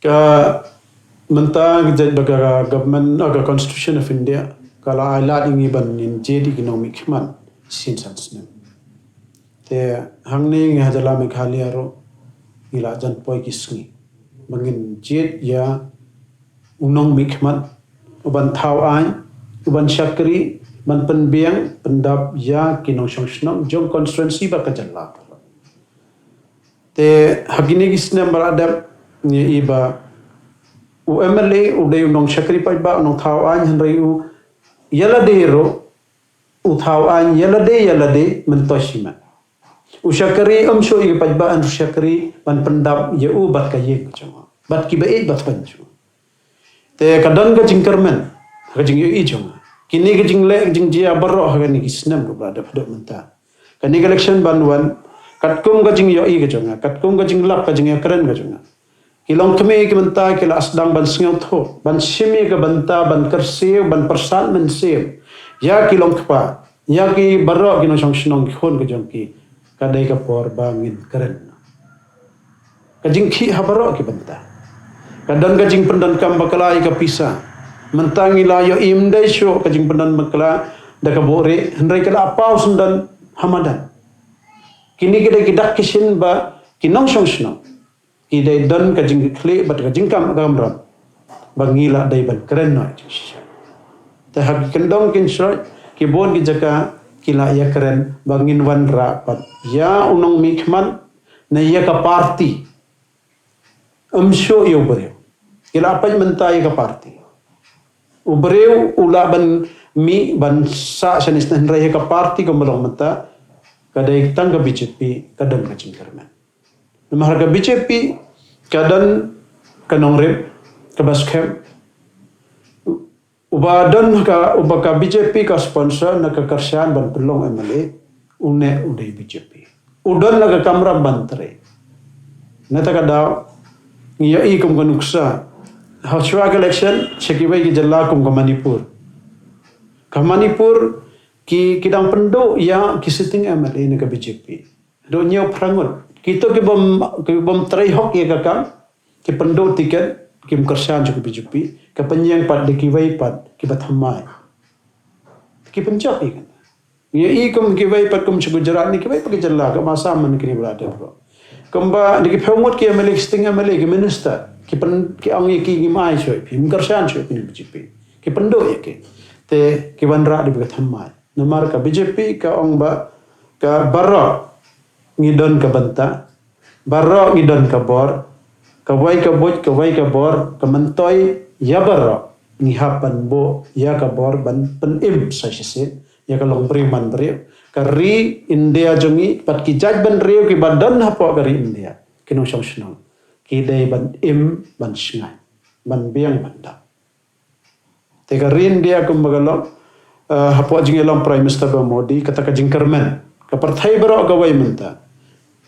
Ka mentang baga government aga constitution of India kalau alat ingi ban in jadi economic man sin sansne te hangni ngi hajala Meghalaya ro ila jan poi kisngi bangin jet ya unong mikman uban thau ai uban syakri ban penbiang pendap ya kinong shongshnam jong constituency ba kajalla te hagini kisne baradam ni iba UMLA uday unong syakri pa ba unong thau ai hanrai u yala dero u thau ai yala de mentoshima usyakri amsho i pa ba an syakri ban pendap ya u bat kaye chama bat ki bae bat panju te kadan ka jingkermen ka jing i chama kini ka jingle jing jia barro ha ni kisnam ko bada phado menta kani election banwan katkum ka jing yo i ka chama katkum ka jing lap ka jing kren ka chama kilong kami ki menta kila asdang ban singau tho ban simi ka banta ban kerse ban persan men se ya kilong kpa ya ki barro ki no song shnong ki khon ka jong ki kadai ka por bangin keren kajing ki habaro ki banta kadang kajing pendan kam bakalai ka pisa mentangi la yo imdai syo kajing pendan bakala da ka bore hendrai kala apau sundan hamadan kini kita kidak kisin ba kinong song shnong idai dan kajing kle bat kajing kam gamram bangila dai ban keren no ta hak kendong kin shoi ki bon ki jaka kila ya keren bangin wan rapat ya unong mikman na ya ka party amsho yo breu kila apa mentai ka party ubreu ula ban mi ban sa sanis nan raya ka party ko malong mata kadai tang ka BJP kadang ka jingkerman mahar ka BJP kadang kanong rep ka baskem ubadan ka ubaka BJP ka sponsor na ka karsian ban pelong MLA une udai BJP udan na ka kamra bantre nata ka daw ngiya i kum kanuksa hachwa election sekibai ki jalla kum ka Manipur ki kidang pendo ya ki sitting MLA na ka BJP do nyaw prangon kita ki bom trai hok ya ka kam ki pendo tiket ki karsian ju BJP ka penyang pat de ki wai pat ki bathamai ki pencap ikan ngiya i kum ki wai pat kum Gujarat ni ki wai pa ki jalla ka masa man ki berada bro kamba diki phomot ki MLA sting MLA ki minister ki angi ki mai choi phim karsan choi ni BJP ki pendo ya ke te ki wanra di thammai namar ka BJP ka ong ba ka barra ngidon ka banta barra ngidon ka bor ka wai ka bor ka mantoi ya barra ni hapan bo ya ka bor ban pen im sa sisit ya ka long priman bre kari India jongi pat ki jaj ban reu ki badan hapo kari India kinong song shnong ki dei ban im ban shngai ban biang banda te kari India kum bagalo hapo jingelong Prime Minister Modi kata ka jingkermen ka parthai baro ka wai menta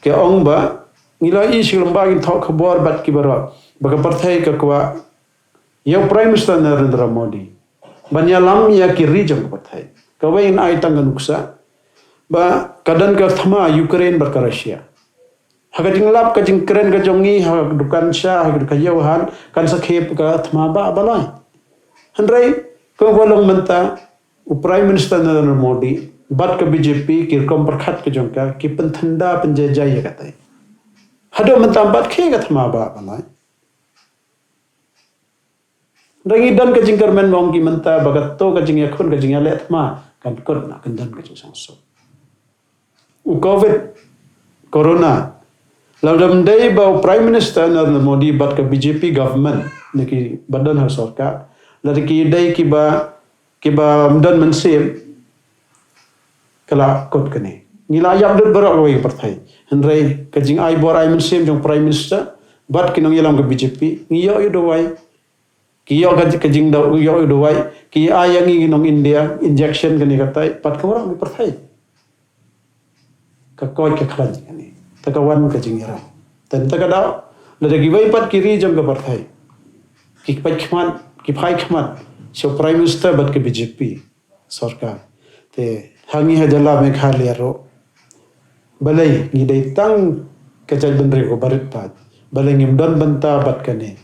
ke ong ba ngilai silang bagin thok khabar bat ki baro baga parthai ka kwa yo Prime Minister Narendra Modi banyalam ya ki rijong parthai ka wai ai tangan uksa ba kadan ka thama Ukraine bar ka Russia hagajing lap ka jing kren ka jongi ha dukan sha ha ka yohan kan sa khep ka thama ba balai hanrai ko bolong menta Prime Minister Narendra Modi bat ka BJP ki kom prakhat ka jongka ki panthanda panjaya ya katai hado menta bat khe ka thama ba balai rangi dan ka jing kermen mong ki menta bagat to ka jing yakhun ka jing le thama kan kon na kan dan ka jing sangso COVID corona laudam day ba Prime Minister Narendra Modi bat ka BJP government niki badan ha sarkar lagi day ki ba dan mensim kala kot kene nila yap dut barak wai partai hendrai kajing ai bor ai mensim jong Prime Minister bat kinong yelam ka BJP ngiyo yu dowai kiyo kajing da yo yu dowai ki ai yang nginong India injection kani katai pat ka orang partai ka koi ke khalan ni takawan ka jingira tan takada la dagi wai pat kiri jam ka parthai ki pai khman so Prime Minister bat ke BJP sarkar te hangi hadala Meghalaya ro balai ngidai tang kacai benri ko barit pat balai ngim don banta bat kane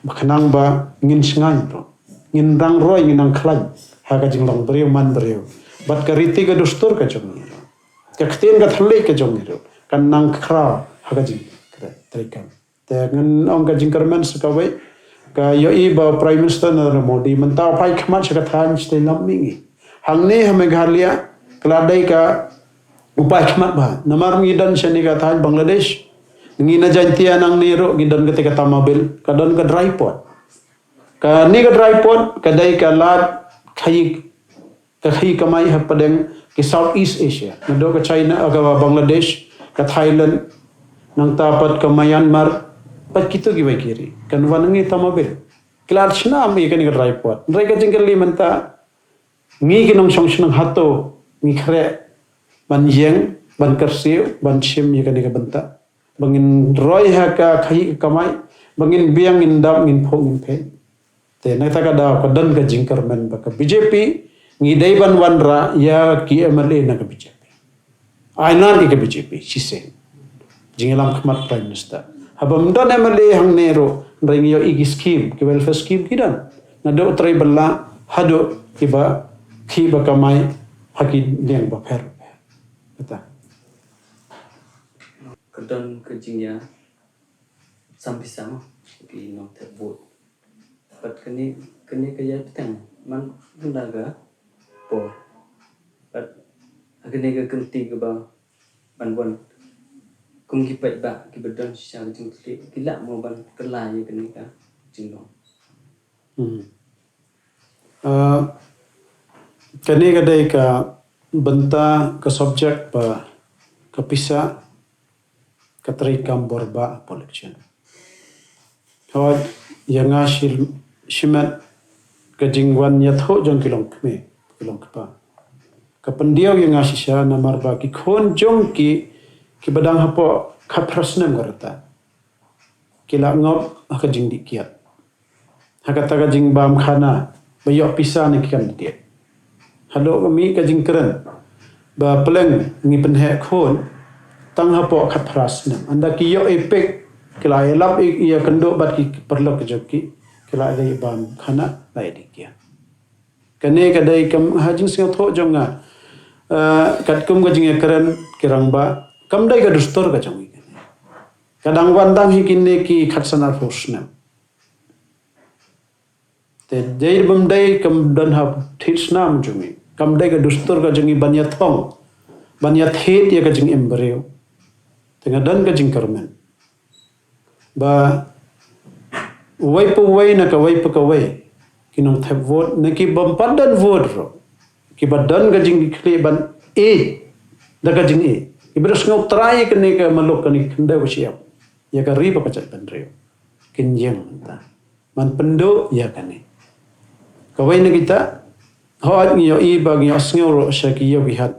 makhnang ba ngin sngai ro ngin rang roi ngin ang khlan ha ka jinglong brio man brio bat ka riti ka dustur ka jong ka khtin ka thalle ka jong ro kan nang khra ha ka jing trikam te ngan ong ka jingkarman sakawai ka yo i ba prime minister Narendra Modi menta pai khmat sa ka than ste lammingi hangne ha Meghalaya kladai ka upai khmat ba namar ngidan shani ka than Bangladesh ngina jantia nang nero gidan ketika tamabil kadon ka dry pot ka ni ka dry pot kadai ka lat khai kamai ha padeng ki Southeast Asia ngado ka China ka Bangladesh ka Thailand nang tapat ka Myanmar pat kitu gi bai kiri kan wanangi tamabil klar chna am ikani ka dry pot dry ka jingkali menta ngi kinong song hato ngi khre ban yeng ban kersiu ban chim ikani ka benta bangin roy ha ka khai kamai bangin biang indam ngin pho ngin phe te na ta ka da ka dan ka jingkar men ba ka BJP ngi dai ban wanra ya ki MLA na ka BJP ainan ki ka BJP sisen jingelam khmat prime minister habam don MLA hang nero ring yo igi scheme ki welfare scheme kidan na do trai balla hado kiba khiba kamai haki liang ba pher kata kedon kejingnya sampai sama di non terbut pat kini kaya petang man mendaga por pat kini ke kenti ke bang ban kum kipat ba ki bedon secara jengkli gila mau ban kelai kini ka jingdong kani kadai ka benta ke subjek ba kapisa katrikam borba election hod yanga shimat kajingwan yatho jong kilong kpa kapandiaw yanga shisha namar ba ki khon jong ki badang hapo khaprasnem garata kila ngop akajing dikiat hakata kajing bam khana bayo pisa ni kan dia halo kami kajing keren ba peleng ngi penhe khon tang hapo khaprasnem anda ki yo epek kila elap ia kendo bat ki perlo kejoki kila dai bam khana lai dikia kane kadai kam hajing sing tho jonga katkum kajing keren kirang ba kam dai ka dustor ka jongi kadang wandang hikine ki khatsana fosna te jair bam dai kam dan ha thitsna jongi kam dai ka dustor ka jongi banya thong banya thet ya ka jing embreo tengah dan ka jing karmen ba wai pa wai na ka wai pa ka wai kinong thep vote na ki bam pandan vote ro ki badan ka jing khle ban e da ka jing e ibros ngau try kene ka malok kani kenda usia ya ka riba ka chat pandreo kinjeng ta man pendo ya kane kawai na kita hot ngiyo i ba ngiyo sngo ro shakiyo bihat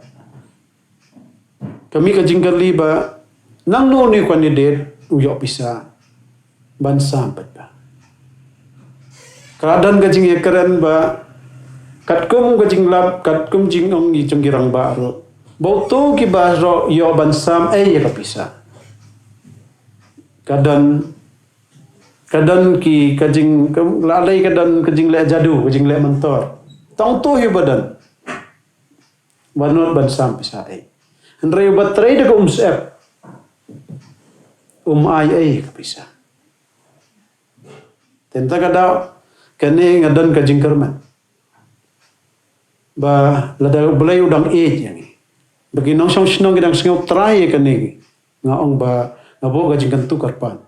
kami ka jingkali ba nang no ni candidate uyo bisa ban sampat ba kadan ka jing ekran ba katkum ka jing lab katkum jing ong gi jonggirang ba ro Bautu ki bahro yo bansam ya kapisa. Kadang ki kajing lalai kadang kajing le jadu kajing le mentor. Tang tu yu badan. Banot bansam pisa Henry batrai de sep. Ai kapisa. Tenta kada kene ngadan kajing kerman. Ba lada belai udang yang bagi nong song sinong gidang singau try kene nga ong ba ngabo gajing kan tukar pan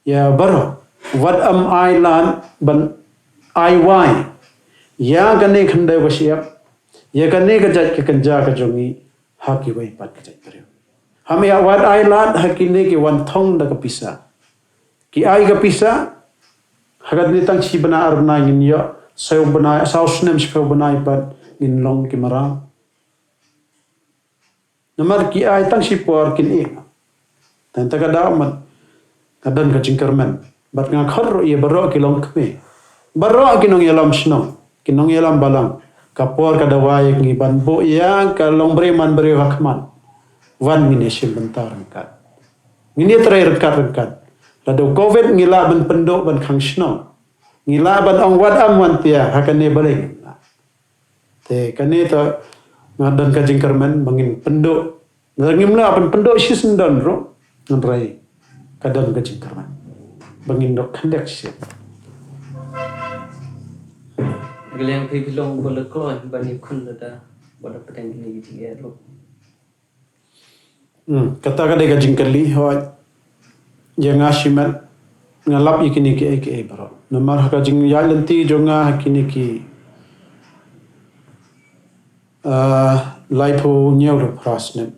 ya baro what am I lan ban I why ya kene khandai ko siap ya kene ka jat ke kanja ka jongi haki wai pat ka jat kare hame ya what I lan hakine ki wan thong da ka pisa ki ai ka pisa hagat ni tang si bana arna ngin yo saw bana sausnem spe bana pat in long ki mara namar ki ai tang si por kin e tan ta kada man kadan ka jingkarman bat nga khar ye baro ki long kme baro ki nong yelam sno ki nong yelam balang kapor kadawai ngi ban bo ya ka longbre man bre hakman wan ngine sim bentar kat ngini trai rekat lado covid ngila ban pendok ban khangshno ngila ban ong wat am wan tia hakane baleng te kane to ngadan ka jingkarman bangin pendok ngimna ban pendok sisendon ro ngrai kadan ka jingkarman bangin dok kandak sia Giliang pi long bola kloy bani kun da bola petang ni gitu ya lo. Kata ka dega jingkali ho yang asimat ngalap ikini ke bro namar haka jing ya lenti jonga hakini ki laipo nyau ro prasne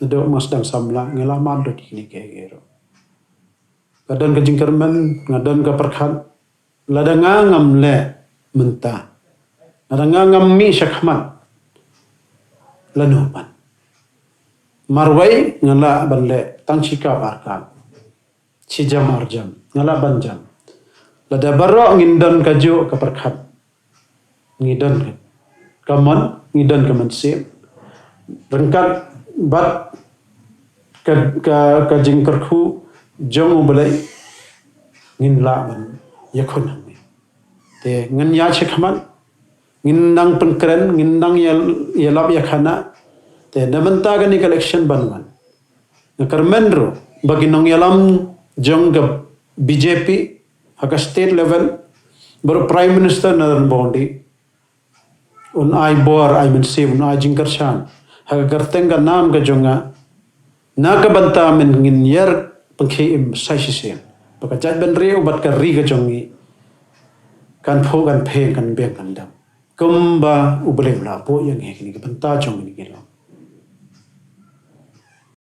do mas dang samla ngala mad do ikini ke ro kadan ka jingkarman ngadan ka perkhan ladanga ngamle mentah ladanga ngammi syakman lanupan marwai ngala banle tangchika barkan cijam arjam ngala banjam lada barro ngindan kaju ka perkhat ngidan kaman ngidan kaman sim rengkat bat ka jingkarku jong ubelai nginla ban yakun te ngan ya chekhaman ngindang pengkeren ngindang yalap yakhana te namanta gani collection banwan nakarmenro bagi nong yalam jong ga BJP haka state level baru prime minister naran bondi un ai bor ai mensi un ai jingkar shan haka gartenga nam ga jonga na ka banta men ngin yer pengkhe im sai sisen baka jat ben reu bat ka ri ga jongi kan pho kan phe kan be kan dam kumba ubele la po yang he ni ka banta jong ni